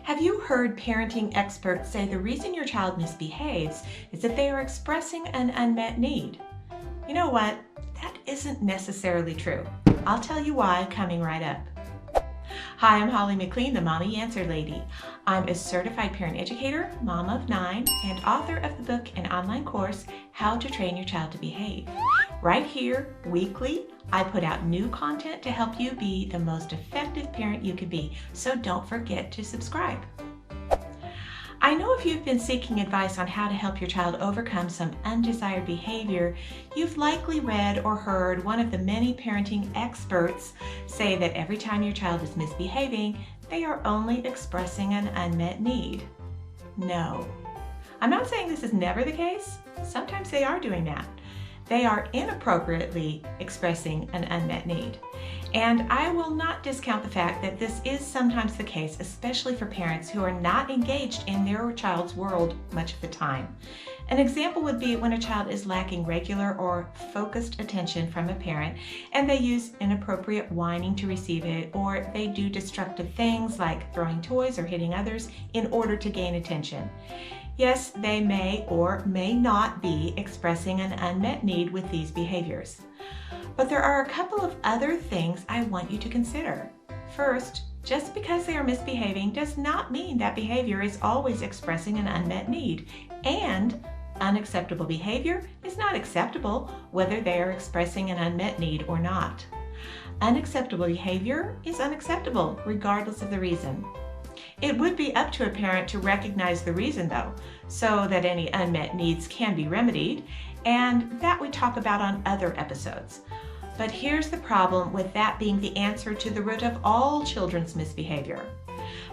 Have you heard parenting experts say the reason your child misbehaves is that they are expressing an unmet need? You know what? That isn't necessarily true. I'll tell you why coming right up. Hi, I'm Holly McLean, the Mommy Answer Lady. I'm a certified parent educator, mom of 9, and author of the book and online course, How to Train Your Child to Behave. Right here, weekly, I put out new content to help you be the most effective parent you can be, so don't forget to subscribe. I know if you've been seeking advice on how to help your child overcome some undesired behavior, you've likely read or heard one of the many parenting experts say that every time your child is misbehaving, they are only expressing an unmet need. No. I'm not saying this is never the case. Sometimes they are doing that. They are inappropriately expressing an unmet need. And I will not discount the fact that this is sometimes the case, especially for parents who are not engaged in their child's world much of the time. An example would be when a child is lacking regular or focused attention from a parent and they use inappropriate whining to receive it, or they do destructive things like throwing toys or hitting others in order to gain attention. Yes, they may or may not be expressing an unmet need with these behaviors. But there are a couple of other things I want you to consider. First, just because they are misbehaving does not mean that behavior is always expressing an unmet need. And unacceptable behavior is not acceptable whether they are expressing an unmet need or not. Unacceptable behavior is unacceptable regardless of the reason. It would be up to a parent to recognize the reason though, so that any unmet needs can be remedied, and that we talk about on other episodes. But here's the problem with that being the answer to the root of all children's misbehavior.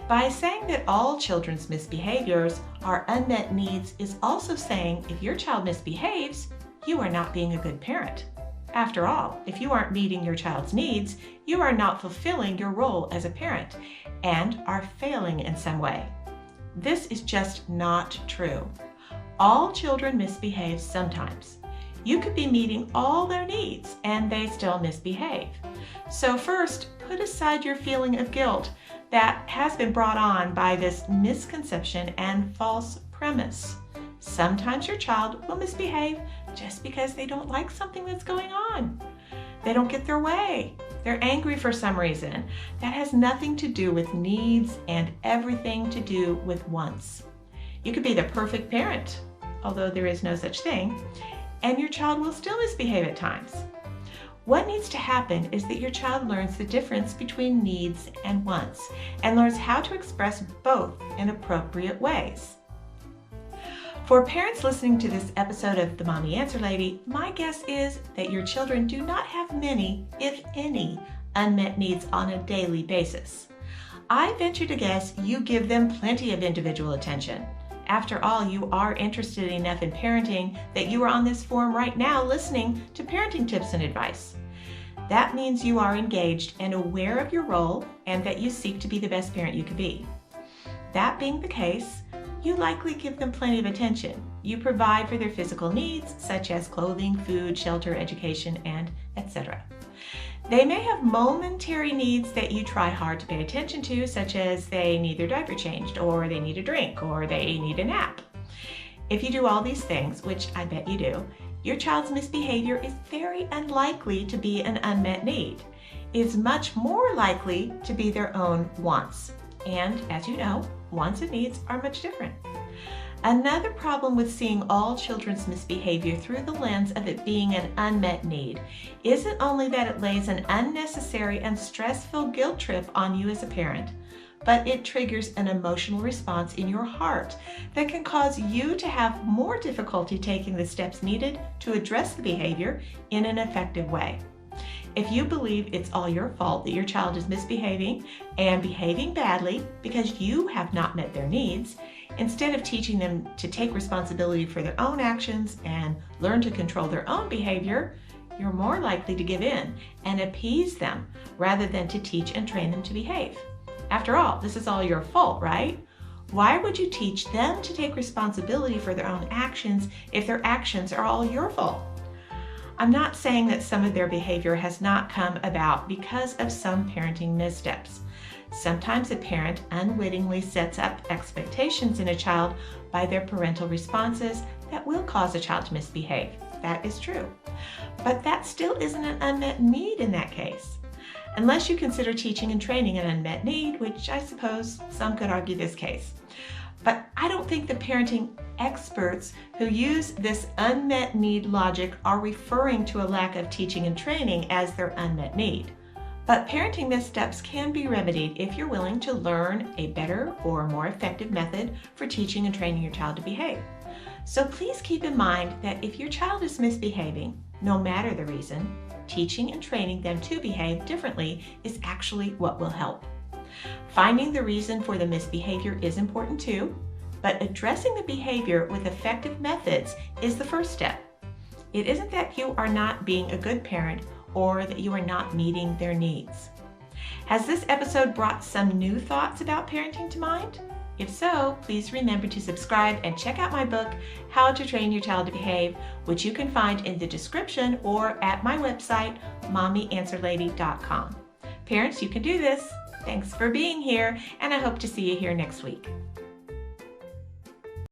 By saying that all children's misbehaviors are unmet needs is also saying if your child misbehaves, you are not being a good parent. After all, if you aren't meeting your child's needs, you are not fulfilling your role as a parent and are failing in some way. This is just not true. All children misbehave sometimes. You could be meeting all their needs and they still misbehave. So first, put aside your feeling of guilt that has been brought on by this misconception and false premise. Sometimes your child will misbehave just because they don't like something that's going on. They don't get their way. They're angry for some reason. That has nothing to do with needs and everything to do with wants. You could be the perfect parent, although there is no such thing, and your child will still misbehave at times. What needs to happen is that your child learns the difference between needs and wants and learns how to express both in appropriate ways. For parents listening to this episode of The Mommy Answer Lady, my guess is that your children do not have many, if any, unmet needs on a daily basis. I venture to guess you give them plenty of individual attention. After all, you are interested enough in parenting that you are on this forum right now listening to parenting tips and advice. That means you are engaged and aware of your role and that you seek to be the best parent you can be. That being the case, you likely give them plenty of attention. You provide for their physical needs, such as clothing, food, shelter, education, and etc. They may have momentary needs that you try hard to pay attention to, such as they need their diaper changed, or they need a drink, or they need a nap. If you do all these things, which I bet you do, your child's misbehavior is very unlikely to be an unmet need. It's much more likely to be their own wants. And as you know, wants and needs are much different. Another problem with seeing all children's misbehavior through the lens of it being an unmet need isn't only that it lays an unnecessary and stressful guilt trip on you as a parent, but it triggers an emotional response in your heart that can cause you to have more difficulty taking the steps needed to address the behavior in an effective way. If you believe it's all your fault that your child is misbehaving and behaving badly because you have not met their needs, instead of teaching them to take responsibility for their own actions and learn to control their own behavior, you're more likely to give in and appease them rather than to teach and train them to behave. After all, this is all your fault, right? Why would you teach them to take responsibility for their own actions if their actions are all your fault? I'm not saying that some of their behavior has not come about because of some parenting missteps. Sometimes a parent unwittingly sets up expectations in a child by their parental responses that will cause a child to misbehave. That is true. But that still isn't an unmet need in that case. Unless you consider teaching and training an unmet need, which I suppose some could argue this case. But I don't think the parenting experts who use this unmet need logic are referring to a lack of teaching and training as their unmet need. But parenting missteps can be remedied if you're willing to learn a better or more effective method for teaching and training your child to behave. So please keep in mind that if your child is misbehaving, no matter the reason, teaching and training them to behave differently is actually what will help. Finding the reason for the misbehavior is important too, but addressing the behavior with effective methods is the first step. It isn't that you are not being a good parent or that you are not meeting their needs. Has this episode brought some new thoughts about parenting to mind? If so, please remember to subscribe and check out my book, How to Train Your Child to Behave, which you can find in the description or at my website, mommyanswerlady.com. Parents, you can do this. Thanks for being here, and I hope to see you here next week.